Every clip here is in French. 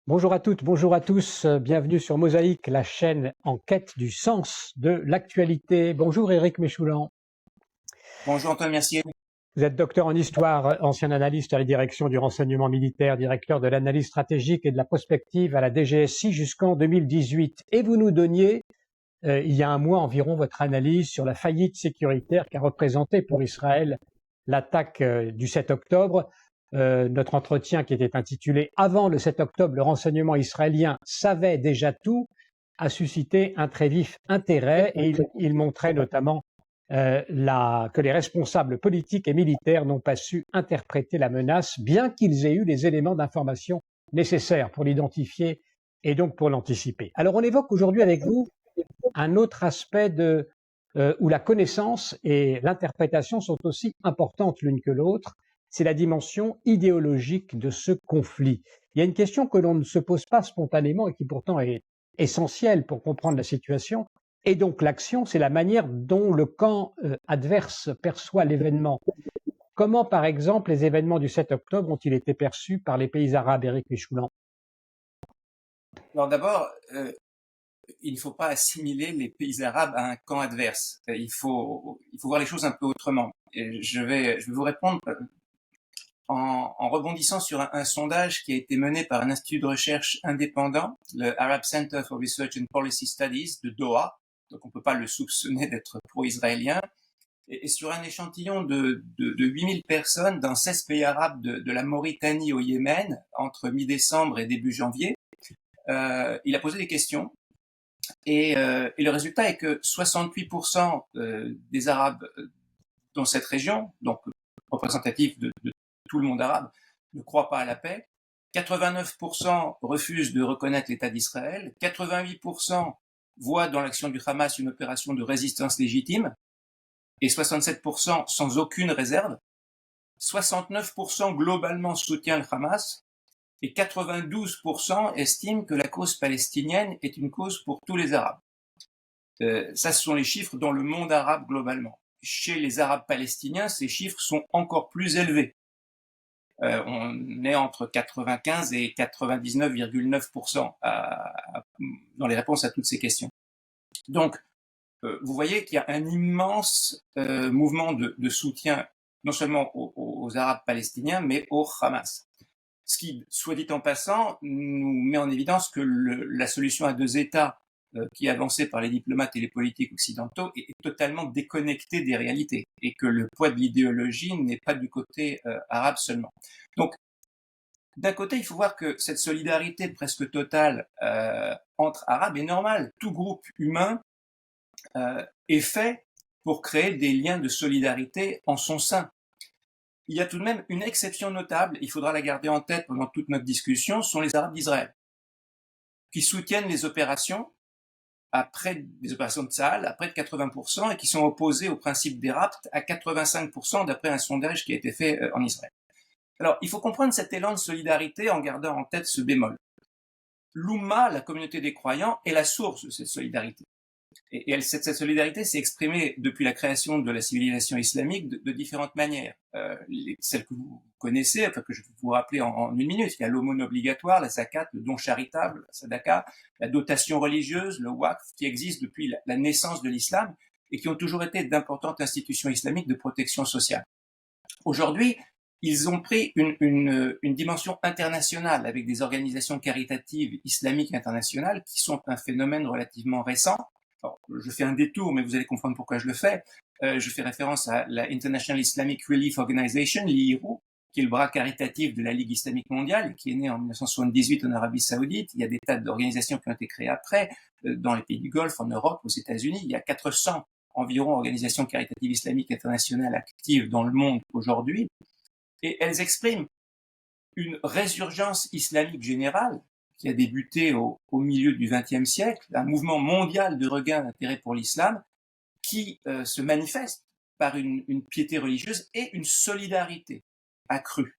Bonjour à toutes, bonjour à tous, bienvenue sur Mosaïque, la chaîne en quête du sens de l'actualité. Bonjour Éric Méchoulan. Bonjour Antoine Mercier. Vous êtes docteur en histoire, ancien analyste à la direction du renseignement militaire, directeur de l'analyse stratégique et de la prospective à la DGSI jusqu'en 2018. Et vous nous donniez, il y a un mois environ, votre analyse sur la faillite sécuritaire qu'a représenté pour Israël l'attaque du 7 octobre. Notre entretien qui était intitulé « Avant le 7 octobre, le renseignement israélien savait déjà tout » a suscité un très vif intérêt et il montrait notamment que les responsables politiques et militaires n'ont pas su interpréter la menace, bien qu'ils aient eu les éléments d'information nécessaires pour l'identifier et donc pour l'anticiper. Alors on évoque aujourd'hui avec vous un autre aspect où la connaissance et l'interprétation sont aussi importantes l'une que l'autre, c'est la dimension idéologique de ce conflit. Il y a une question que l'on ne se pose pas spontanément et qui pourtant est essentielle pour comprendre la situation, et donc l'action, c'est la manière dont le camp adverse perçoit l'événement. Comment, par exemple, les événements du 7 octobre ont-ils été perçus par les pays arabes, Éric Michoulan? Alors d'abord, il ne faut pas assimiler les pays arabes à un camp adverse. Il faut voir les choses un peu autrement. Et je vais vous répondre en rebondissant sur un sondage qui a été mené par un institut de recherche indépendant, le Arab Center for Research and Policy Studies de Doha. Donc on ne peut pas le soupçonner d'être pro-israélien. Et sur un échantillon de 8000 personnes dans 16 pays arabes de la Mauritanie au Yémen, entre mi-décembre et début janvier, il a posé des questions. Et le résultat est que 68% des Arabes dans cette région, donc représentatif de tout le monde arabe, ne croient pas à la paix. 89% refusent de reconnaître l'État d'Israël. 88% voient dans l'action du Hamas une opération de résistance légitime. Et 67% sans aucune réserve. 69% globalement soutient le Hamas. Et 92% estiment que la cause palestinienne est une cause pour tous les Arabes. Ça, ce sont les chiffres dans le monde arabe globalement. Chez les Arabes palestiniens, ces chiffres sont encore plus élevés. On est entre 95 et 99,9% dans les réponses à toutes ces questions. Donc, vous voyez qu'il y a un immense mouvement de soutien, non seulement aux Arabes palestiniens, mais au Hamas. Ce qui, soit dit en passant, nous met en évidence que la solution à deux États qui est avancée par les diplomates et les politiques occidentaux est totalement déconnectée des réalités et que le poids de l'idéologie n'est pas du côté arabe seulement. Donc, d'un côté, il faut voir que cette solidarité presque totale entre Arabes est normale. Tout groupe humain est fait pour créer des liens de solidarité en son sein. Il y a tout de même une exception notable, il faudra la garder en tête pendant toute notre discussion, sont les Arabes d'Israël, qui soutiennent les opérations de Tsahal à près de 80% et qui sont opposés au principe des rapts à 85% d'après un sondage qui a été fait en Israël. Alors, il faut comprendre cet élan de solidarité en gardant en tête ce bémol. L'Oumma, la communauté des croyants, est la source de cette solidarité. Et cette solidarité s'est exprimée depuis la création de la civilisation islamique de différentes manières. Celles que vous connaissez, enfin que je vais vous rappeler en une minute. Il y a l'aumône obligatoire, la zakat, le don charitable, la sadaqa, la dotation religieuse, le waqf, qui existent depuis la naissance de l'islam et qui ont toujours été d'importantes institutions islamiques de protection sociale. Aujourd'hui, ils ont pris une dimension internationale avec des organisations caritatives islamiques internationales qui sont un phénomène relativement récent. Alors, je fais un détour, mais vous allez comprendre pourquoi je le fais. Je fais référence à la International Islamic Relief Organization, l'IRO, qui est le bras caritatif de la Ligue islamique mondiale, qui est née en 1978 en Arabie Saoudite. Il y a des tas d'organisations qui ont été créées après, dans les pays du Golfe, en Europe, aux États-Unis. Il y a 400 environ organisations caritatives islamiques internationales actives dans le monde aujourd'hui. Et elles expriment une résurgence islamique générale qui a débuté au milieu du XXe siècle, un mouvement mondial de regain d'intérêt pour l'islam qui se manifeste par une piété religieuse et une solidarité accrue.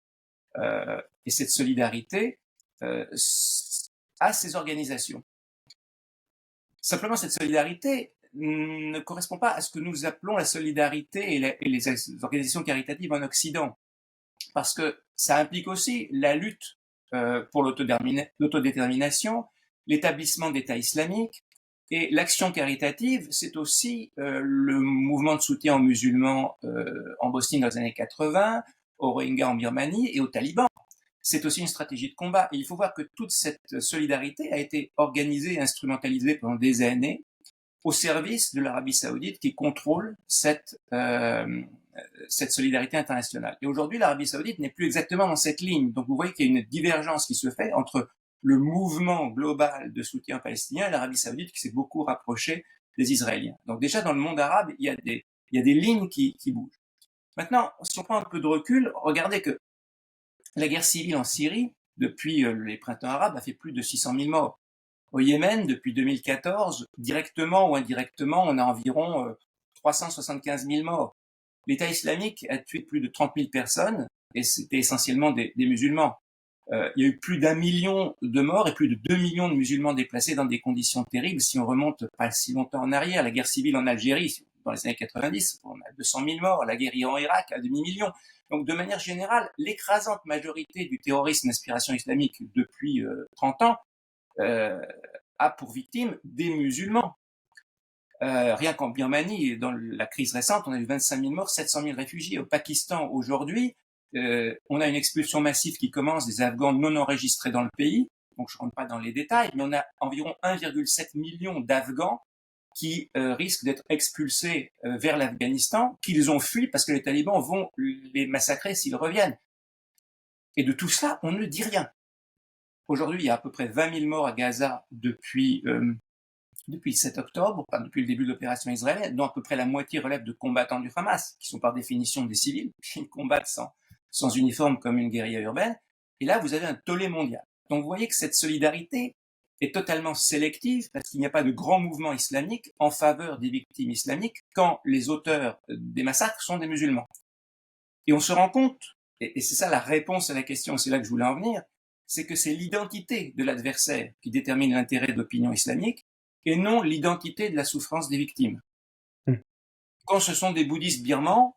Et cette solidarité a ses organisations. Simplement, cette solidarité ne correspond pas à ce que nous appelons la solidarité et les organisations caritatives en Occident, parce que ça implique aussi la lutte pour l'autodétermination, l'établissement d'État islamique, et l'action caritative, c'est aussi le mouvement de soutien aux musulmans en Bosnie dans les années 80, aux Rohingyas en Birmanie et aux talibans. C'est aussi une stratégie de combat. Et il faut voir que toute cette solidarité a été organisée et instrumentalisée pendant des années au service de l'Arabie saoudite qui contrôle cette solidarité internationale. Et aujourd'hui, l'Arabie saoudite n'est plus exactement dans cette ligne. Donc vous voyez qu'il y a une divergence qui se fait entre le mouvement global de soutien palestinien et l'Arabie saoudite qui s'est beaucoup rapprochée des Israéliens. Donc déjà, dans le monde arabe, il y a des lignes qui bougent. Maintenant, si on prend un peu de recul, regardez que la guerre civile en Syrie, depuis les printemps arabes, a fait plus de 600 000 morts. Au Yémen, depuis 2014, directement ou indirectement, on a environ 375 000 morts. L'État islamique a tué plus de 30 000 personnes, et c'était essentiellement des musulmans. Il y a eu plus d'1 million de morts et plus de 2 millions de musulmans déplacés dans des conditions terribles. Si on remonte pas si longtemps en arrière, la guerre civile en Algérie, dans les années 90, on a 200 000 morts, la guerre Iran-Irak, un demi-million. Donc de manière générale, l'écrasante majorité du terrorisme d'inspiration islamique depuis 30 ans a pour victime des musulmans. Rien qu'en Birmanie, dans la crise récente, on a eu 25 000 morts, 700 000 réfugiés. Au Pakistan, aujourd'hui, on a une expulsion massive qui commence des Afghans non enregistrés dans le pays. Donc je ne rentre pas dans les détails, mais on a environ 1,7 million d'Afghans qui risquent d'être expulsés vers l'Afghanistan, qu'ils ont fui parce que les talibans vont les massacrer s'ils reviennent. Et de tout cela, on ne dit rien. Aujourd'hui, il y a à peu près 20 000 morts à Gaza depuis le 7 octobre, enfin, depuis le début de l'opération israélienne, dont à peu près la moitié relève de combattants du Hamas, qui sont par définition des civils, qui combattent sans uniforme comme une guérilla urbaine. Et là, vous avez un tollé mondial. Donc vous voyez que cette solidarité est totalement sélective parce qu'il n'y a pas de grand mouvement islamique en faveur des victimes islamiques quand les auteurs des massacres sont des musulmans. Et on se rend compte, et c'est ça la réponse à la question, c'est là que je voulais en venir, c'est que c'est l'identité de l'adversaire qui détermine l'intérêt de l'opinion islamique et non l'identité de la souffrance des victimes. Quand ce sont des bouddhistes birmans,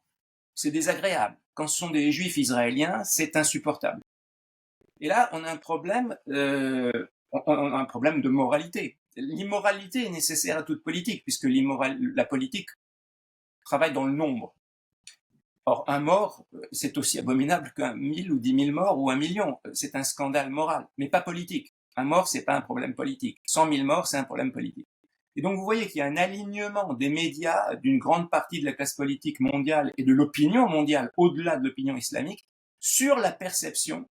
c'est désagréable. Quand ce sont des juifs israéliens, c'est insupportable. Et là, on a un problème de moralité. L'immoralité est nécessaire à toute politique, puisque la politique travaille dans le nombre. Or, un mort, c'est aussi abominable qu'un 1000 ou 10 000 morts ou 1 million. C'est un scandale moral, mais pas politique. Un mort, c'est pas un problème politique. 100 000 morts, c'est un problème politique. Et donc, vous voyez qu'il y a un alignement des médias, d'une grande partie de la classe politique mondiale et de l'opinion mondiale, au-delà de l'opinion islamique, sur la perception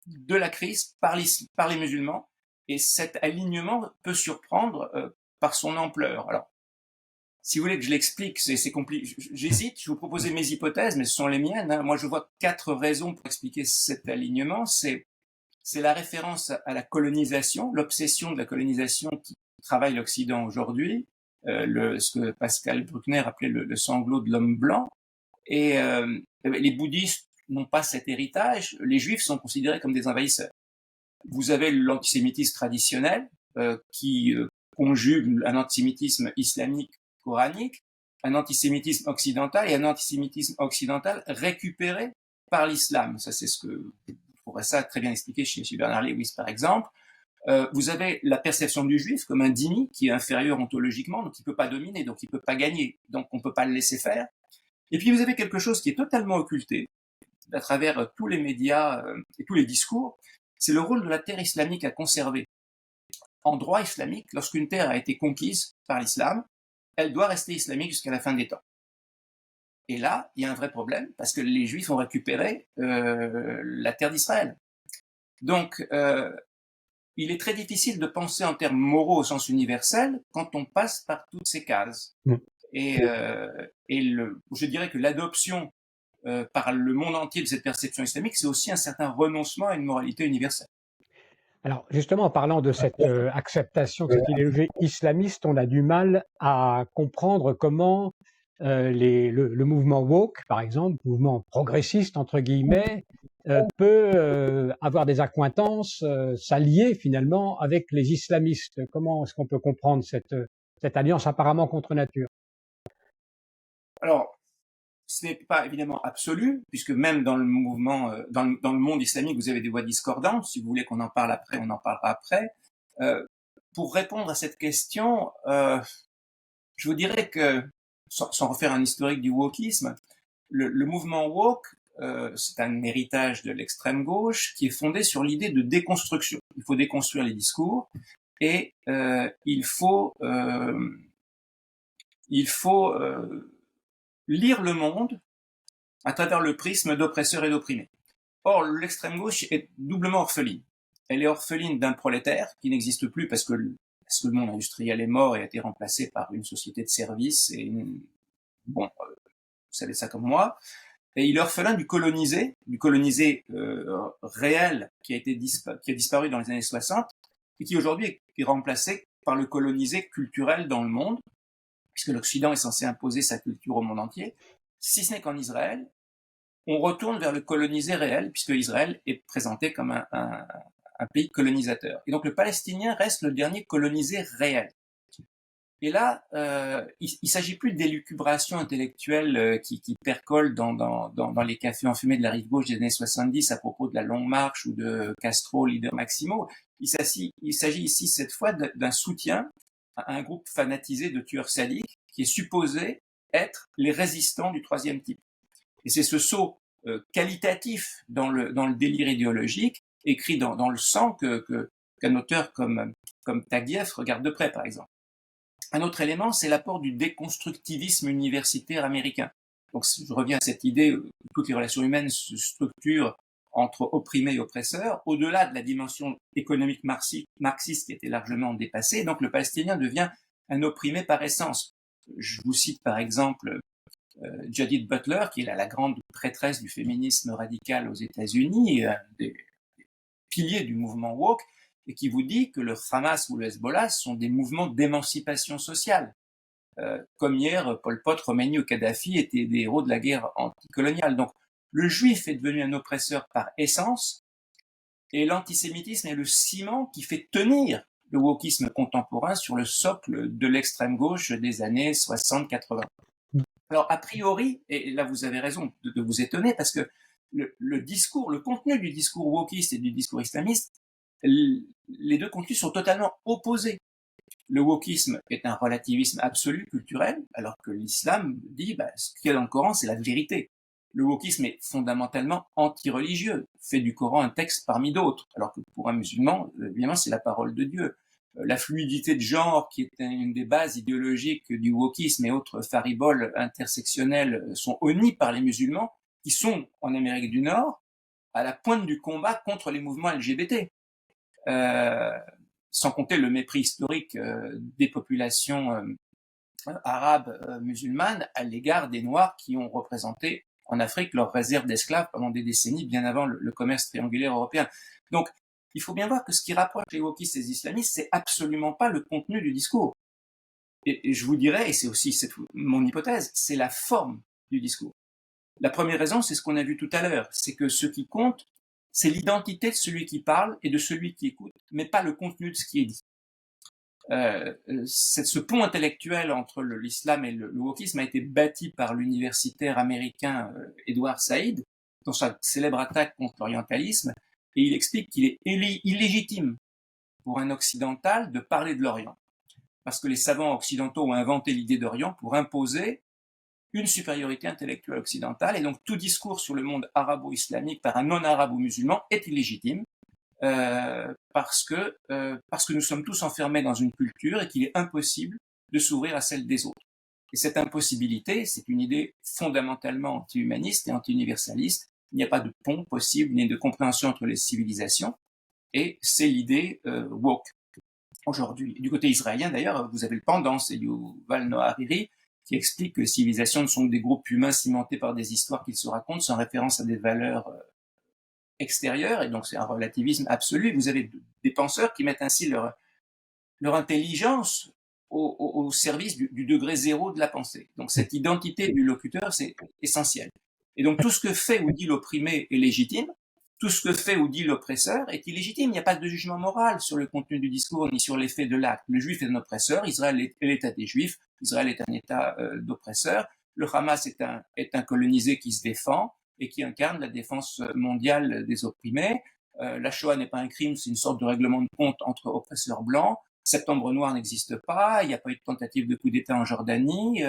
de la crise par les musulmans. Et cet alignement peut surprendre par son ampleur. Alors, si vous voulez que je l'explique, c'est compliqué. J'hésite, je vais vous proposer mes hypothèses, mais ce sont les miennes. Hein. Moi, je vois 4 raisons pour expliquer cet alignement. C'est la référence à la colonisation, l'obsession de la colonisation qui travaille l'Occident aujourd'hui, ce que Pascal Bruckner appelait le sanglot de l'homme blanc. Et les bouddhistes n'ont pas cet héritage. Les juifs sont considérés comme des envahisseurs. Vous avez l'antisémitisme traditionnel qui conjugue un antisémitisme islamique coranique, un antisémitisme occidental et un antisémitisme occidental récupéré par l'islam. Ça, c'est ce que vous pourrez ça très bien expliquer chez Bernard Lewis, par exemple. Vous avez la perception du juif comme un dhimmi qui est inférieur ontologiquement, donc il peut pas dominer, donc il peut pas gagner, donc on peut pas le laisser faire. Et puis vous avez quelque chose qui est totalement occulté à travers tous les médias et tous les discours, c'est le rôle de la terre islamique à conserver. En droit islamique, lorsqu'une terre a été conquise par l'islam, elle doit rester islamique jusqu'à la fin des temps. Et là, il y a un vrai problème, parce que les Juifs ont récupéré la terre d'Israël. Donc, il est très difficile de penser en termes moraux au sens universel quand on passe par toutes ces cases. Et je dirais que l'adoption par le monde entier de cette perception islamique, c'est aussi un certain renoncement à une moralité universelle. Alors justement, en parlant de cette acceptation de cette idéologie islamiste, on a du mal à comprendre comment le mouvement woke, par exemple, mouvement progressiste entre guillemets, peut avoir des accointances, s'allier finalement avec les islamistes. Comment est-ce qu'on peut comprendre cette alliance apparemment contre nature? Alors, ce n'est pas évidemment absolu, puisque même dans le mouvement, dans le monde islamique, vous avez des voix discordantes. Si vous voulez qu'on en parle après, on en parlera après. Pour répondre à cette question, je vous dirais que, sans refaire un historique du wokisme, le mouvement woke, c'est un héritage de l'extrême gauche qui est fondé sur l'idée de déconstruction. Il faut déconstruire les discours et il faut lire le monde à travers le prisme d'oppresseurs et d'opprimés. Or, l'extrême gauche est doublement orpheline. Elle est orpheline d'un prolétaire qui n'existe plus parce que le monde industriel est mort et a été remplacé par une société de services et vous savez ça comme moi. Et il est orphelin du colonisé réel qui a disparu dans les années 60 et qui aujourd'hui est remplacé par le colonisé culturel dans le monde, puisque l'Occident est censé imposer sa culture au monde entier, si ce n'est qu'en Israël, on retourne vers le colonisé réel, puisque Israël est présenté comme un pays colonisateur. Et donc le Palestinien reste le dernier colonisé réel. Et là, il s'agit plus d'élucubration intellectuelle qui percole dans les cafés enfumés de la rive gauche des années 70 à propos de la Longue Marche ou de Castro, leader Maximo. Il s'agit ici cette fois d'un soutien à un groupe fanatisé de tueurs sadiques qui est supposé être les résistants du troisième type. Et c'est ce saut qualitatif dans le délire idéologique, écrit dans le sang, qu'un auteur comme Taguieff regarde de près, par exemple. Un autre élément, c'est l'apport du déconstructivisme universitaire américain. Donc, je reviens à cette idée que toutes les relations humaines se structurent entre opprimés et oppresseurs, au-delà de la dimension économique marxiste qui était largement dépassée. Donc, le Palestinien devient un opprimé par essence. Je vous cite par exemple Judith Butler, qui est la grande prêtresse du féminisme radical aux États-Unis, un des piliers du mouvement woke, et qui vous dit que le Hamas ou le Hezbollah sont des mouvements d'émancipation sociale. Comme hier, Pol Pot, Khomeini ou Kadhafi étaient des héros de la guerre anticoloniale. Donc, le juif est devenu un oppresseur par essence, et l'antisémitisme est le ciment qui fait tenir le wokisme contemporain sur le socle de l'extrême gauche des années 60-80. Alors, a priori, et là vous avez raison de vous étonner, parce que le contenu du discours wokiste et du discours islamiste, les deux contenus sont totalement opposés. Le wokisme est un relativisme absolu culturel, alors que l'islam dit ce qu'il y a dans le Coran, c'est la vérité. Le wokisme est fondamentalement anti-religieux, fait du Coran un texte parmi d'autres, alors que pour un musulman, évidemment, c'est la parole de Dieu. La fluidité de genre, qui est une des bases idéologiques du wokisme et autres fariboles intersectionnels, sont honnies par les musulmans, qui sont, en Amérique du Nord, à la pointe du combat contre les mouvements LGBT. Sans compter le mépris historique des populations arabes musulmanes à l'égard des Noirs qui ont représenté en Afrique leur réserve d'esclaves pendant des décennies, bien avant le commerce triangulaire européen. Donc, il faut bien voir que ce qui rapproche les wokistes et les islamistes, c'est absolument pas le contenu du discours. Et je vous dirais, et c'est aussi mon hypothèse, c'est la forme du discours. La première raison, c'est ce qu'on a vu tout à l'heure, c'est que ce qui compte, c'est l'identité de celui qui parle et de celui qui écoute, mais pas le contenu de ce qui est dit. Ce pont intellectuel entre l'islam et le wokisme a été bâti par l'universitaire américain Edward Said dans sa célèbre attaque contre l'orientalisme, et il explique qu'il est illégitime pour un occidental de parler de l'Orient, parce que les savants occidentaux ont inventé l'idée d'Orient pour imposer une supériorité intellectuelle occidentale, et donc tout discours sur le monde arabo-islamique par un non-arabo-musulman est illégitime, parce que nous sommes tous enfermés dans une culture et qu'il est impossible de s'ouvrir à celle des autres. Et cette impossibilité, c'est une idée fondamentalement anti-humaniste et anti-universaliste. Il n'y a pas de pont possible ni de compréhension entre les civilisations, et c'est l'idée woke aujourd'hui. Du côté israélien, d'ailleurs, vous avez le pendant, c'est Yuval Noah Hariri, qui explique que les civilisations sont des groupes humains cimentés par des histoires qu'ils se racontent sans référence à des valeurs extérieures, et donc c'est un relativisme absolu. Vous avez des penseurs qui mettent ainsi leur intelligence au service du degré zéro de la pensée. Donc cette identité du locuteur, c'est essentiel. Et donc tout ce que fait ou dit l'opprimé est légitime, tout ce que fait ou dit l'oppresseur est illégitime. Il n'y a pas de jugement moral sur le contenu du discours ni sur l'effet de l'acte. Le juif est un oppresseur, Israël est l'État des juifs, Israël est un État d'oppresseurs. le Hamas est un colonisé qui se défend et qui incarne la défense mondiale des opprimés. La Shoah n'est pas un crime, c'est une sorte de règlement de compte entre oppresseurs blancs. Septembre noir n'existe pas, il n'y a pas eu de tentative de coup d'État en Jordanie.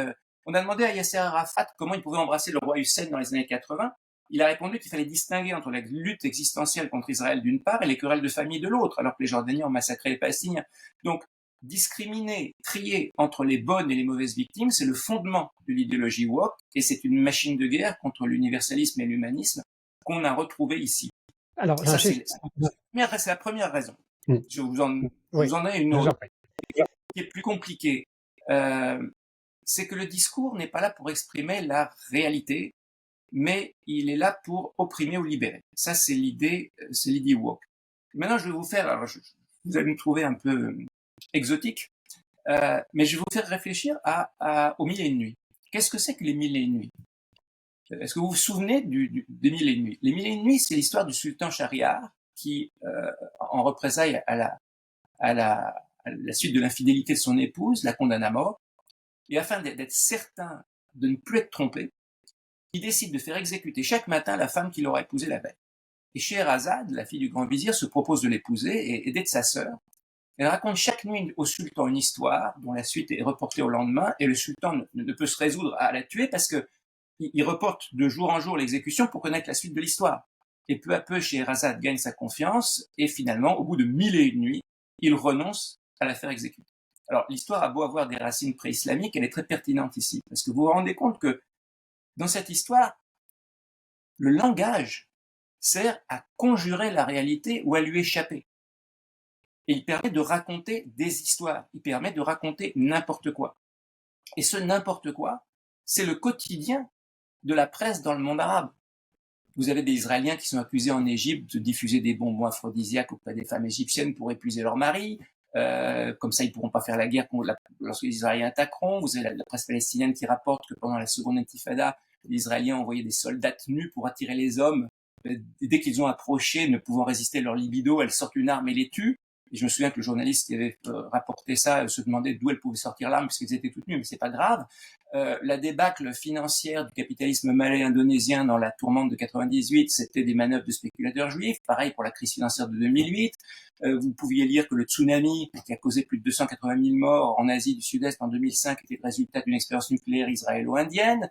On a demandé à Yasser Arafat comment il pouvait embrasser le roi Hussein dans les années 80. Il a répondu qu'il fallait distinguer entre la lutte existentielle contre Israël d'une part et les querelles de famille de l'autre, alors que les Jordaniens ont massacré les Palestiniens. Donc, discriminer, trier entre les bonnes et les mauvaises victimes, c'est le fondement de l'idéologie woke, et c'est une machine de guerre contre l'universalisme et l'humanisme qu'on a retrouvé ici. Alors, ça, c'est la première raison. Je vous en ai une autre qui est plus compliquée. C'est que le discours n'est pas là pour exprimer la réalité, mais il est là pour opprimer ou libérer. Ça, c'est l'idée woke. Maintenant, je vais vous faire, alors vous allez me trouver un peu exotique, mais je vais vous faire réfléchir aux Mille et une nuits. Qu'est-ce que c'est que les Mille et une nuits? Est-ce que vous vous souvenez des Mille et une nuits? Les Mille et une nuits, c'est l'histoire du sultan Shahriar qui, en représailles à la suite de l'infidélité de son épouse, la condamne à mort, et afin d'être certain de ne plus être trompé, il décide de faire exécuter chaque matin la femme qu'il aura épousée la veille. Et Scheherazade, la fille du grand vizir, se propose de l'épouser et aidée de sa sœur. Elle raconte chaque nuit au sultan une histoire dont la suite est reportée au lendemain, et le sultan ne peut se résoudre à la tuer parce qu'il reporte de jour en jour l'exécution pour connaître la suite de l'histoire. Et peu à peu, Scheherazade gagne sa confiance, et finalement, au bout de 1001 nuits, il renonce à la faire exécuter. Alors, l'histoire a beau avoir des racines pré-islamiques, elle est très pertinente ici, parce que vous vous rendez compte que dans cette histoire, le langage sert à conjurer la réalité ou à lui échapper. Et il permet de raconter des histoires, il permet de raconter n'importe quoi. Et ce n'importe quoi, c'est le quotidien de la presse dans le monde arabe. Vous avez des Israéliens qui sont accusés en Égypte de diffuser des bonbons aphrodisiaques auprès des femmes égyptiennes pour épuiser leur mari. Comme ça, ils ne pourront pas faire la guerre lorsque les Israéliens attaqueront. Vous avez la presse palestinienne qui rapporte que pendant la seconde intifada, les Israéliens envoyaient des soldats nus pour attirer les hommes. Dès qu'ils ont approché, ne pouvant résister à leur libido, elles sortent une arme et les tuent. Et je me souviens que le journaliste qui avait rapporté ça se demandait d'où elles pouvaient sortir l'arme parce qu'elles étaient toutes nues, mais c'est pas grave. La débâcle financière du capitalisme malais-indonésien dans la tourmente de 98, c'était des manœuvres de spéculateurs juifs. Pareil pour la crise financière de 2008. Vous pouviez lire que le tsunami qui a causé plus de 280 000 morts en Asie du Sud-Est en 2005 était le résultat d'une expérience nucléaire israélo-indienne.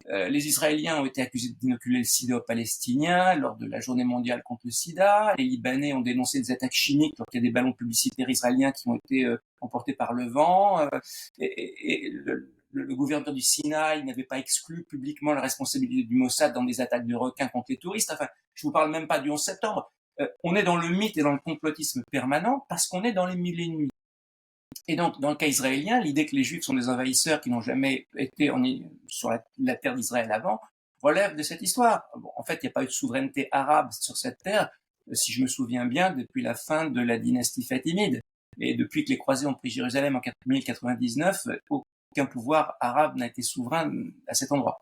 Les Israéliens ont été accusés d'inoculer le sida aux Palestiniens lors de la journée mondiale contre le sida. Les Libanais ont dénoncé des attaques chimiques alors qu'il y a des ballons publicitaires israéliens qui ont été emportés par le vent. Le gouverneur du Sinaï n'avait pas exclu publiquement la responsabilité du Mossad dans des attaques de requins contre les touristes. Enfin, je vous parle même pas du 11 septembre. On est dans le mythe et dans le complotisme permanent parce qu'on est dans les mille et une nuits. Et donc, dans le cas israélien, l'idée que les Juifs sont des envahisseurs qui n'ont jamais été sur la terre d'Israël avant relève de cette histoire. Bon, en fait, il n'y a pas eu de souveraineté arabe sur cette terre, si je me souviens bien, depuis la fin de la dynastie fatimide. Et depuis que les croisés ont pris Jérusalem en 1099, aucun pouvoir arabe n'a été souverain à cet endroit.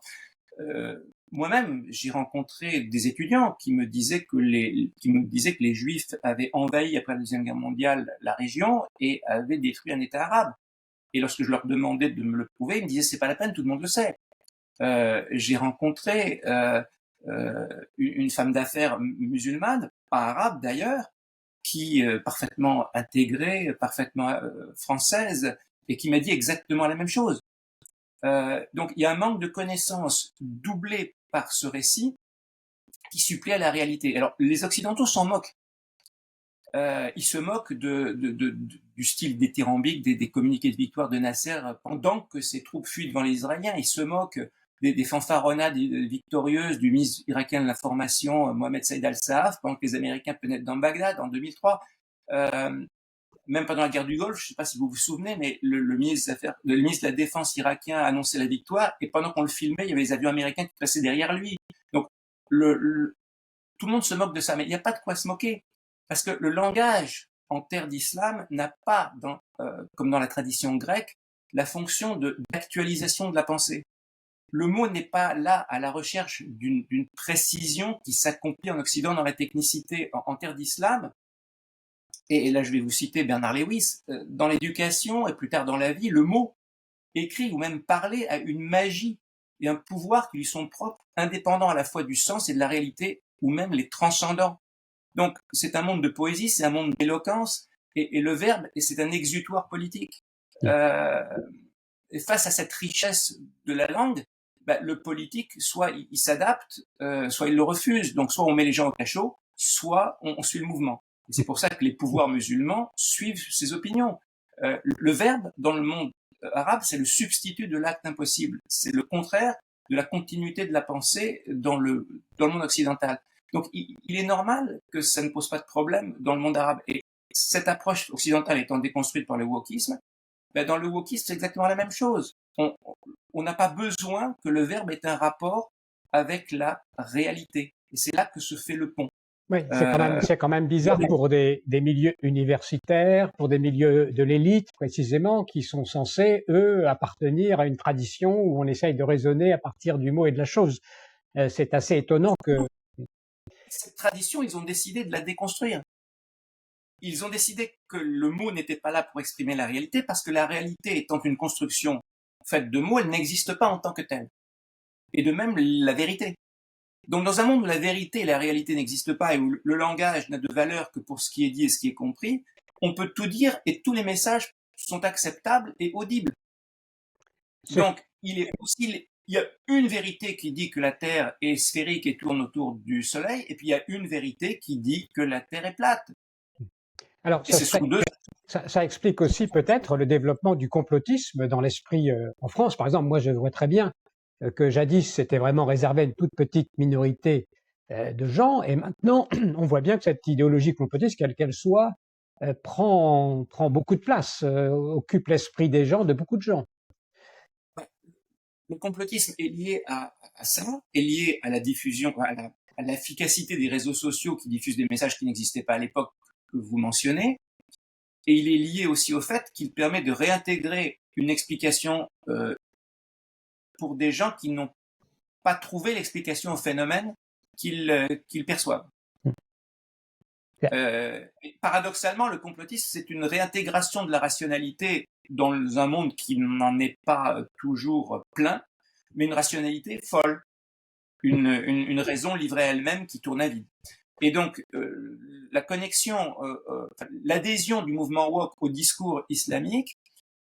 Moi-même, j'ai rencontré des étudiants qui me disaient que les Juifs avaient envahi après la Deuxième Guerre mondiale la région et avaient détruit un État arabe. Et lorsque je leur demandais de me le prouver, ils me disaient c'est pas la peine, tout le monde le sait. J'ai rencontré une femme d'affaires musulmane, pas arabe d'ailleurs, qui parfaitement intégrée, parfaitement française, et qui m'a dit exactement la même chose. Donc il y a un manque de connaissances doublé par ce récit qui supplée à la réalité. Alors les Occidentaux s'en moquent. Ils se moquent du style dithyrambique des communiqués de victoire de Nasser pendant que ses troupes fuient devant les Israéliens. Ils se moquent des fanfaronnades victorieuses du ministre irakien de l'information Mohamed Saïd al-Saaf pendant que les Américains pénètrent dans Bagdad en 2003. Même pendant la guerre du Golfe, je ne sais pas si vous vous souvenez, mais le ministre de la Défense irakien a annoncé la victoire, et pendant qu'on le filmait, il y avait les avions américains qui passaient derrière lui. Donc, tout le monde se moque de ça, mais il n'y a pas de quoi se moquer, parce que le langage en terre d'islam n'a pas, comme dans la tradition grecque, la fonction d'actualisation de la pensée. Le mot n'est pas là à la recherche d'une précision qui s'accomplit en Occident dans la technicité. En terre d'islam, et là je vais vous citer Bernard Lewis, dans l'éducation et plus tard dans la vie, le mot écrit ou même parler a une magie et un pouvoir qui lui sont propres, indépendants à la fois du sens et de la réalité, ou même les transcendants. Donc, c'est un monde de poésie, c'est un monde d'éloquence, et le verbe, et c'est un exutoire politique. Et face à cette richesse de la langue, le politique, soit il s'adapte, soit il le refuse. Donc, soit on met les gens au cachot, soit on suit le mouvement. Et c'est pour ça que les pouvoirs musulmans suivent ces opinions. Le verbe, dans le monde arabe, c'est le substitut de l'acte impossible. C'est le contraire de la continuité de la pensée dans le monde occidental. Donc, il est normal que ça ne pose pas de problème dans le monde arabe. Et cette approche occidentale étant déconstruite par le wokisme, dans le wokisme, c'est exactement la même chose. On n'a pas besoin que le verbe ait un rapport avec la réalité. Et c'est là que se fait le pont. Oui, c'est quand même bizarre pour des milieux universitaires, pour des milieux de l'élite précisément, qui sont censés, eux, appartenir à une tradition où on essaye de raisonner à partir du mot et de la chose. C'est assez étonnant que... Cette tradition, ils ont décidé de la déconstruire. Ils ont décidé que le mot n'était pas là pour exprimer la réalité, parce que la réalité étant une construction faite de mots, elle n'existe pas en tant que telle. Et de même, la vérité. Donc, dans un monde où la vérité et la réalité n'existent pas et où le langage n'a de valeur que pour ce qui est dit et ce qui est compris, on peut tout dire et tous les messages sont acceptables et audibles. Donc, il y a une vérité qui dit que la Terre est sphérique et tourne autour du Soleil, et puis il y a une vérité qui dit que la Terre est plate. Alors, ça explique aussi peut-être le développement du complotisme dans l'esprit en France. Par exemple, moi, je vois très bien que jadis, c'était vraiment réservé à une toute petite minorité de gens, et maintenant, on voit bien que cette idéologie complotiste, quelle qu'elle soit, prend beaucoup de place, occupe l'esprit des gens, de beaucoup de gens. Le complotisme est lié à ça, est lié à la diffusion, à l'efficacité des réseaux sociaux qui diffusent des messages qui n'existaient pas à l'époque que vous mentionnez, et il est lié aussi au fait qu'il permet de réintégrer une explication pour des gens qui n'ont pas trouvé l'explication au phénomène qu'ils perçoivent. Paradoxalement, le complotisme, c'est une réintégration de la rationalité dans un monde qui n'en est pas toujours plein, mais une rationalité folle, une raison livrée à elle-même qui tourne à vide. Et donc, la connexion, l'adhésion du mouvement woke au discours islamique,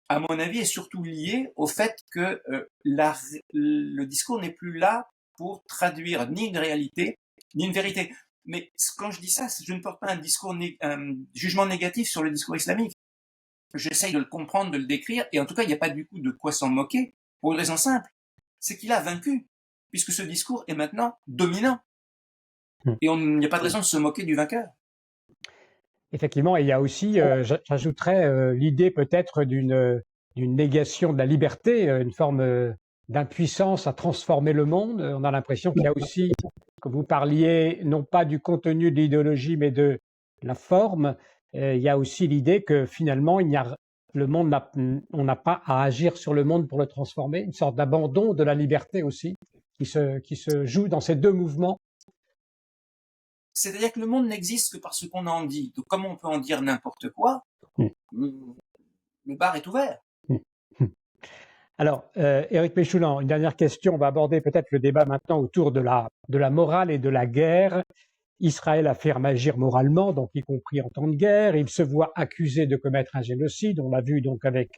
à mon avis, est surtout liée au fait que le discours n'est plus là pour traduire ni une réalité, ni une vérité. Mais quand je dis ça, je ne porte pas un jugement négatif sur le discours islamique. J'essaye de le comprendre, de le décrire, et en tout cas, il n'y a pas du coup de quoi s'en moquer, pour une raison simple, c'est qu'il a vaincu, puisque ce discours est maintenant dominant. Et il n'y a pas de raison de se moquer du vainqueur. Effectivement, et il y a aussi, j'ajouterais l'idée peut-être d'une négation de la liberté, une forme d'impuissance à transformer le monde. On a l'impression qu'il y a aussi, que vous parliez non pas du contenu de l'idéologie, mais de la forme. Il y a aussi l'idée que finalement, on n'a pas à agir sur le monde pour le transformer, une sorte d'abandon de la liberté aussi, qui se joue dans ces deux mouvements. C'est-à-dire que le monde n'existe que parce qu'on en dit. Donc, comme on peut en dire n'importe quoi, le bar est ouvert. Alors, Éric Péchoulan, une dernière question. On va aborder peut-être le débat maintenant autour de la morale et de la guerre. Israël affirme agir moralement, donc y compris en temps de guerre. Il se voit accusé de commettre un génocide. On l'a vu donc avec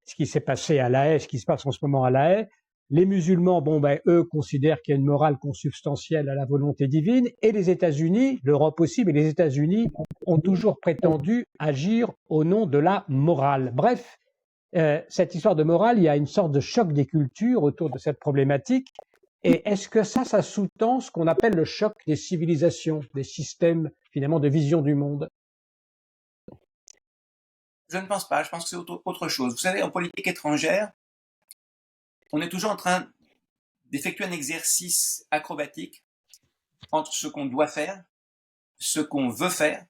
ce qui s'est passé à La Haye, ce qui se passe en ce moment à La Haye. Les musulmans, eux considèrent qu'il y a une morale consubstantielle à la volonté divine. Et les États-Unis, l'Europe aussi, mais les États-Unis ont toujours prétendu agir au nom de la morale. Bref, cette histoire de morale, il y a une sorte de choc des cultures autour de cette problématique. Et est-ce que ça sous-tend ce qu'on appelle le choc des civilisations, des systèmes finalement de vision du monde? Je ne pense pas, je pense que c'est autre chose. Vous savez, en politique étrangère, on est toujours en train d'effectuer un exercice acrobatique entre ce qu'on doit faire, ce qu'on veut faire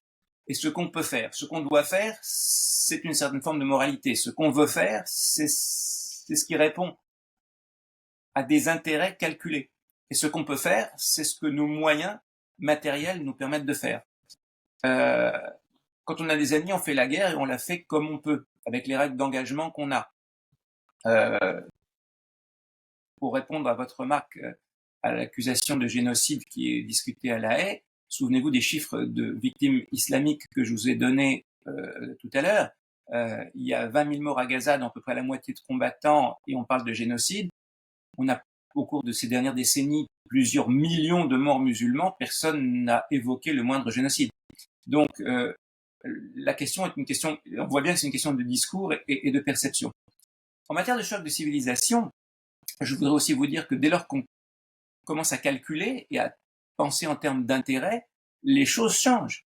et ce qu'on peut faire. Ce qu'on doit faire, c'est une certaine forme de moralité. Ce qu'on veut faire, c'est ce qui répond à des intérêts calculés. Et ce qu'on peut faire, c'est ce que nos moyens matériels nous permettent de faire. Quand on a des ennemis, on fait la guerre et on la fait comme on peut, avec les règles d'engagement qu'on a. Euh, pour répondre à votre remarque à l'accusation de génocide qui est discutée à La Haye, souvenez-vous des chiffres de victimes islamiques que je vous ai donnés tout à l'heure. Il y a 20 000 morts à Gaza, dont à peu près la moitié de combattants, et on parle de génocide. On a, au cours de ces dernières décennies, plusieurs millions de morts musulmans. Personne n'a évoqué le moindre génocide. Donc, la question est une question, on voit bien que c'est une question de discours et de perception. En matière de choc de civilisation, je voudrais aussi vous dire que dès lors qu'on commence à calculer et à penser en termes d'intérêt, les choses changent.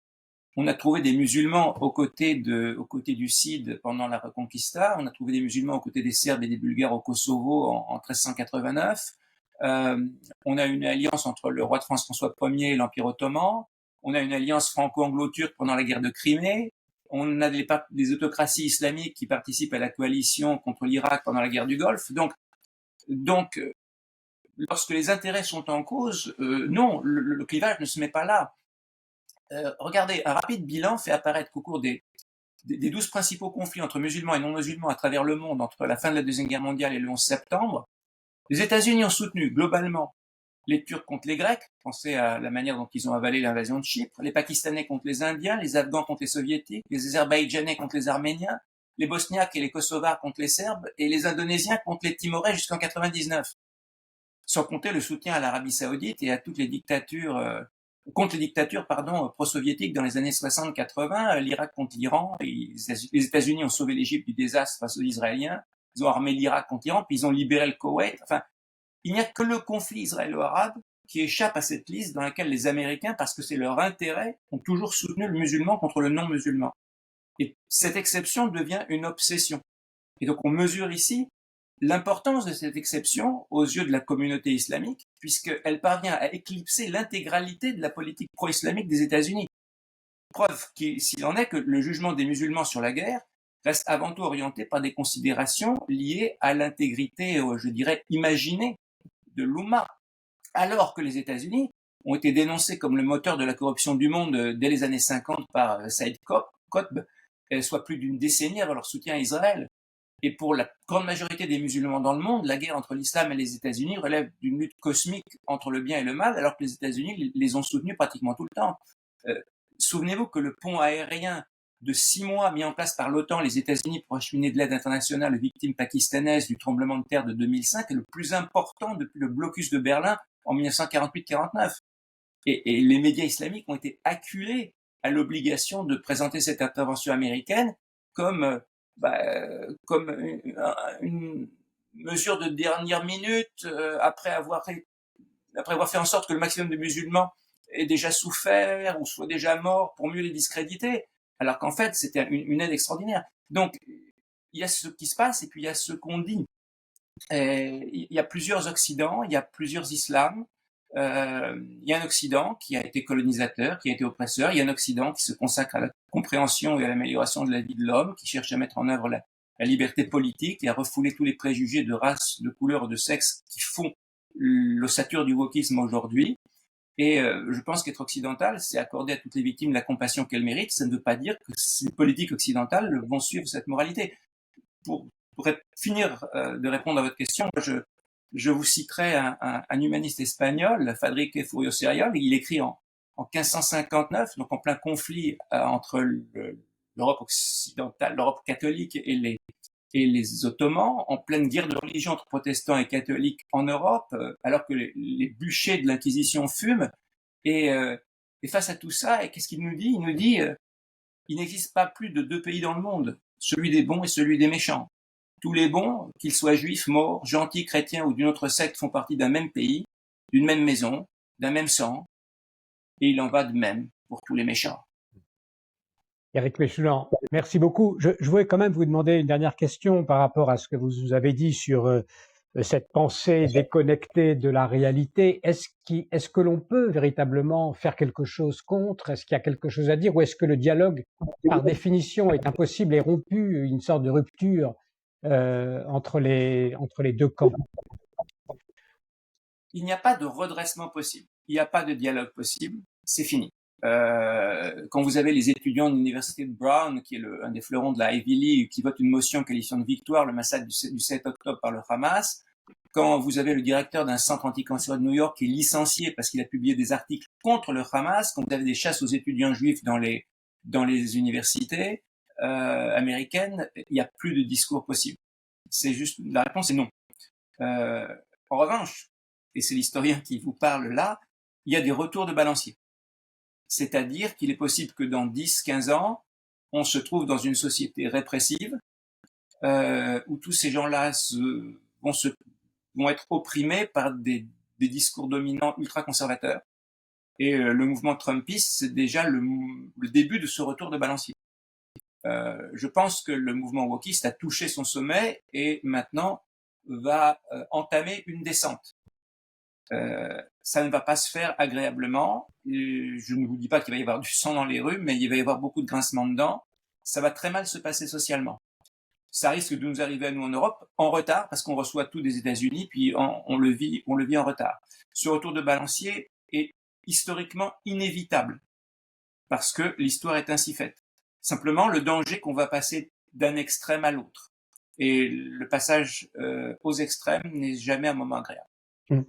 On a trouvé des musulmans aux côtés du Cid pendant la Reconquista, on a trouvé des musulmans aux côtés des Serbes et des Bulgares au Kosovo en 1389. On a une alliance entre le roi de France François Ier et l'Empire ottoman. On a une alliance franco-anglo-turque pendant la guerre de Crimée. On a des autocraties islamiques qui participent à la coalition contre l'Irak pendant la guerre du Golfe. Donc, lorsque les intérêts sont en cause, non, le clivage ne se met pas là. Regardez, un rapide bilan fait apparaître qu'au cours des 12 principaux conflits entre musulmans et non-musulmans à travers le monde entre la fin de la Deuxième Guerre mondiale et le 11 septembre, les États-Unis ont soutenu globalement les Turcs contre les Grecs, pensez à la manière dont ils ont avalé l'invasion de Chypre, les Pakistanais contre les Indiens, les Afghans contre les Soviétiques, les Azerbaïdjanais contre les Arméniens, les Bosniaques et les Kosovars contre les Serbes, et les Indonésiens contre les Timorais jusqu'en 99. Sans compter le soutien à l'Arabie Saoudite et à toutes les dictatures, contre les dictatures pro-soviétiques dans les années 60-80, l'Irak contre l'Iran, les États-Unis ont sauvé l'Égypte du désastre face aux Israéliens, ils ont armé l'Irak contre l'Iran, puis ils ont libéré le Koweït. Enfin, il n'y a que le conflit israélo-arabe qui échappe à cette liste dans laquelle les Américains, parce que c'est leur intérêt, ont toujours soutenu le musulman contre le non-musulman. Et cette exception devient une obsession. Et donc on mesure ici l'importance de cette exception aux yeux de la communauté islamique, puisqu'elle parvient à éclipser l'intégralité de la politique pro-islamique des États-Unis. Preuve s'il en est que le jugement des musulmans sur la guerre reste avant tout orienté par des considérations liées à l'intégrité, je dirais, imaginée de l'Oumma, alors que les États-Unis ont été dénoncés comme le moteur de la corruption du monde dès les années 50 par Saïd Qutb, soit plus d'une décennie avant leur soutien à Israël. Et pour la grande majorité des musulmans dans le monde, la guerre entre l'islam et les États-Unis relève d'une lutte cosmique entre le bien et le mal, alors que les États-Unis les ont soutenus pratiquement tout le temps. Souvenez-vous que le pont aérien de 6 mois mis en place par l'OTAN, les États-Unis, pour acheminer de l'aide internationale aux victimes pakistanaises du tremblement de terre de 2005 est le plus important depuis le blocus de Berlin en 1948-49. Et les médias islamiques ont été acculés à l'obligation de présenter cette intervention américaine comme une mesure de dernière minute après avoir fait en sorte que le maximum de musulmans aient déjà souffert ou soient déjà morts pour mieux les discréditer, alors qu'en fait c'était une aide extraordinaire. Donc il y a ce qui se passe et puis il y a ce qu'on dit. Il y a plusieurs Occidents, il y a plusieurs islams. Il y a un Occident qui a été colonisateur, qui a été oppresseur. Il y a un Occident qui se consacre à la compréhension et à l'amélioration de la vie de l'homme, qui cherche à mettre en œuvre la liberté politique et à refouler tous les préjugés de race, de couleur, de sexe qui font l'ossature du wokisme aujourd'hui. Et je pense qu'être occidental, c'est accorder à toutes les victimes la compassion qu'elles méritent. Ça ne veut pas dire que ces politiques occidentales vont suivre cette moralité. Pour finir de répondre à votre question, je vous citerai un humaniste espagnol, Fadrique Furio-Seriol. Il écrit en 1559, donc en plein conflit entre l'Europe occidentale, l'Europe catholique et les Ottomans, en pleine guerre de religion entre protestants et catholiques en Europe, alors que les bûchers de l'Inquisition fument. Et face à tout ça, qu'est-ce qu'il nous dit? Il nous dit il n'existe pas plus de 2 pays dans le monde, celui des bons et celui des méchants. Tous les bons, qu'ils soient juifs, morts, gentils, chrétiens ou d'une autre secte, font partie d'un même pays, d'une même maison, d'un même sang, et il en va de même pour tous les méchants. Eric Mechoulan, merci beaucoup. Je voulais quand même vous demander une dernière question par rapport à ce que vous avez dit sur cette pensée déconnectée de la réalité. Est-ce que l'on peut véritablement faire quelque chose contre? Est-ce qu'il y a quelque chose à dire? Ou est-ce que le dialogue, par définition, est impossible et rompu, une sorte de rupture entre les 2 camps? Il n'y a pas de redressement possible. Il n'y a pas de dialogue possible. C'est fini. Quand vous avez les étudiants de l'université de Brown, qui est un des fleurons de la Ivy League, qui votent une motion qualifiant de victoire le massacre du 7 octobre par le Hamas, quand vous avez le directeur d'un centre anticancéreux de New York qui est licencié parce qu'il a publié des articles contre le Hamas, quand vous avez des chasses aux étudiants juifs dans les universités américaines, il n'y a plus de discours possible. C'est juste, la réponse est non. En revanche, et c'est l'historien qui vous parle là, il y a des retours de balancier. C'est-à-dire qu'il est possible que dans 10-15 ans, on se trouve dans une société répressive où tous ces gens-là vont être opprimés par des discours dominants ultra-conservateurs. Et le mouvement trumpiste, c'est déjà le début de ce retour de balancier. Je pense que le mouvement wokiste a touché son sommet et maintenant va entamer une descente. Ça ne va pas se faire agréablement. Je ne vous dis pas qu'il va y avoir du sang dans les rues, mais il va y avoir beaucoup de grincements de dents. Ça va très mal se passer socialement. Ça risque de nous arriver à nous en Europe en retard parce qu'on reçoit tout des États-Unis, puis on le vit en retard. Ce retour de balancier est historiquement inévitable parce que l'histoire est ainsi faite. Simplement, le danger qu'on va passer d'un extrême à l'autre. Et le passage aux extrêmes n'est jamais un moment agréable.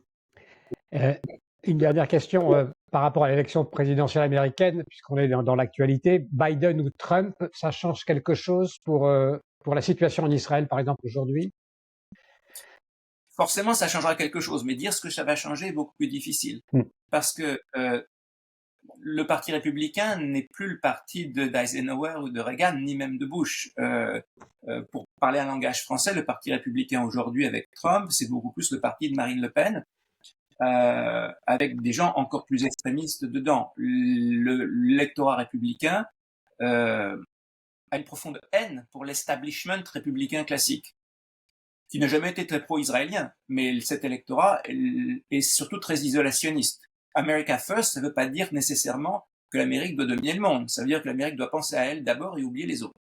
Une dernière question par rapport à l'élection présidentielle américaine, puisqu'on est dans l'actualité. Biden ou Trump, ça change quelque chose pour la situation en Israël, par exemple, aujourd'hui? Forcément, ça changera quelque chose, mais dire ce que ça va changer est beaucoup plus difficile. Parce que le parti républicain n'est plus le parti d'Eisenhower ou de Reagan, ni même de Bush. Pour parler un langage français, le parti républicain aujourd'hui avec Trump, c'est beaucoup plus le parti de Marine Le Pen, avec des gens encore plus extrémistes dedans. L'électorat républicain a une profonde haine pour l'establishment républicain classique, qui n'a jamais été très pro-israélien, mais cet électorat est surtout très isolationniste. America First, ça ne veut pas dire nécessairement que l'Amérique doit dominer le monde. Ça veut dire que l'Amérique doit penser à elle d'abord et oublier les autres.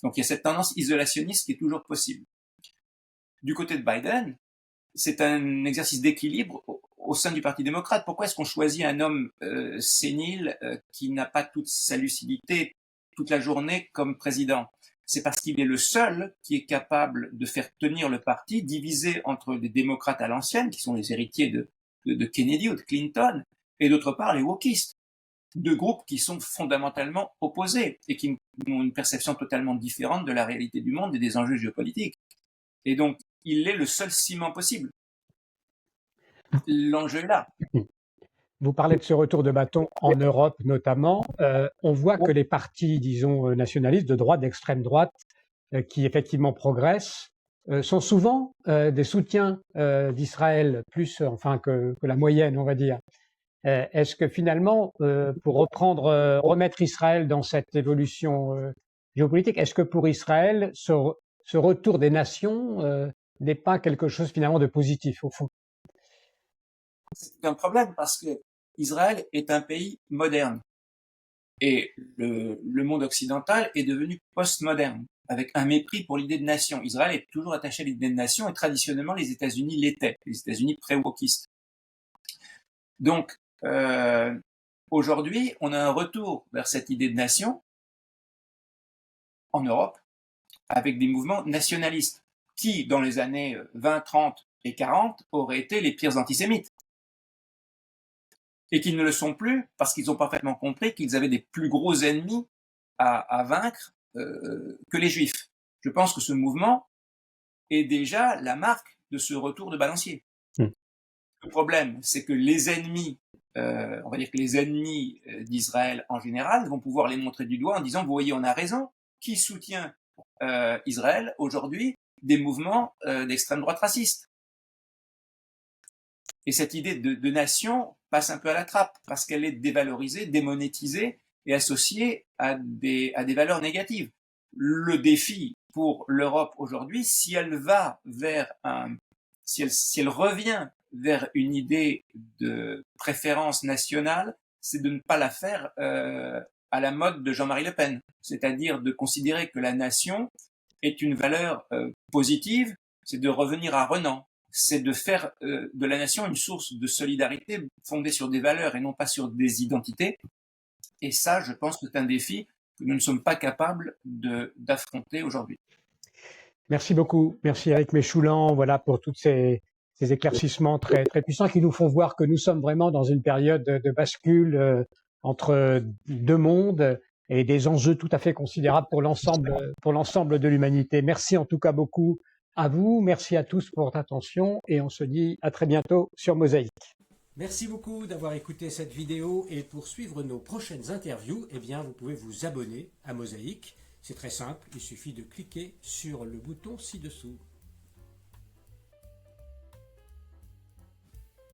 Donc il y a cette tendance isolationniste qui est toujours possible. Du côté de Biden, c'est un exercice d'équilibre au sein du Parti démocrate. Pourquoi est-ce qu'on choisit un homme sénile qui n'a pas toute sa lucidité toute la journée comme président? C'est parce qu'il est le seul qui est capable de faire tenir le parti divisé entre des démocrates à l'ancienne, qui sont les héritiers de Kennedy ou de Clinton, et d'autre part les wokistes, deux groupes qui sont fondamentalement opposés et qui ont une perception totalement différente de la réalité du monde et des enjeux géopolitiques. Et donc, il est le seul ciment possible. L'enjeu est là. Vous parlez de ce retour de bâton en Europe notamment. On voit que les partis, disons, nationalistes, de droite, d'extrême droite, qui effectivement progressent, sont souvent des soutiens d'Israël, plus enfin que la moyenne, on va dire. Est-ce que finalement, pour remettre Israël dans cette évolution géopolitique, est-ce que pour Israël, ce retour des nations n'est pas quelque chose finalement de positif au fond? C'est un problème parce que Israël est un pays moderne et le monde occidental est devenu postmoderne avec un mépris pour l'idée de nation. Israël est toujours attaché à l'idée de nation et traditionnellement les États-Unis l'étaient, les États-Unis pré-wokistes. Donc aujourd'hui, on a un retour vers cette idée de nation en Europe avec des mouvements nationalistes qui, dans les années 20, 30 et 40, auraient été les pires antisémites. Et qu'ils ne le sont plus parce qu'ils ont parfaitement compris qu'ils avaient des plus gros ennemis à vaincre que les Juifs. Je pense que ce mouvement est déjà la marque de ce retour de balancier. Le problème, c'est que les ennemis, on va dire que les ennemis d'Israël en général vont pouvoir les montrer du doigt en disant, vous voyez, on a raison, qui soutient Israël aujourd'hui? Des mouvements d'extrême droite raciste. Et cette idée de nation passe un peu à la trappe parce qu'elle est dévalorisée, démonétisée et associée à des valeurs négatives. Le défi pour l'Europe aujourd'hui, si elle revient vers une idée de préférence nationale, c'est de ne pas la faire à la mode de Jean-Marie Le Pen, c'est-à-dire de considérer que la nation est une valeur positive, c'est de revenir à Renan. C'est de faire de la nation une source de solidarité fondée sur des valeurs et non pas sur des identités. Et ça, je pense que c'est un défi que nous ne sommes pas capables d'affronter aujourd'hui. Merci beaucoup. Merci Eric Méchoulan, voilà, pour tous ces éclaircissements très, très puissants qui nous font voir que nous sommes vraiment dans une période de bascule entre deux mondes et des enjeux tout à fait considérables pour l'ensemble de l'humanité. Merci en tout cas beaucoup à vous. Merci à tous pour votre attention et on se dit à très bientôt sur Mosaïque. Merci beaucoup d'avoir écouté cette vidéo et pour suivre nos prochaines interviews, eh bien, vous pouvez vous abonner à Mosaïque. C'est très simple, il suffit de cliquer sur le bouton ci-dessous.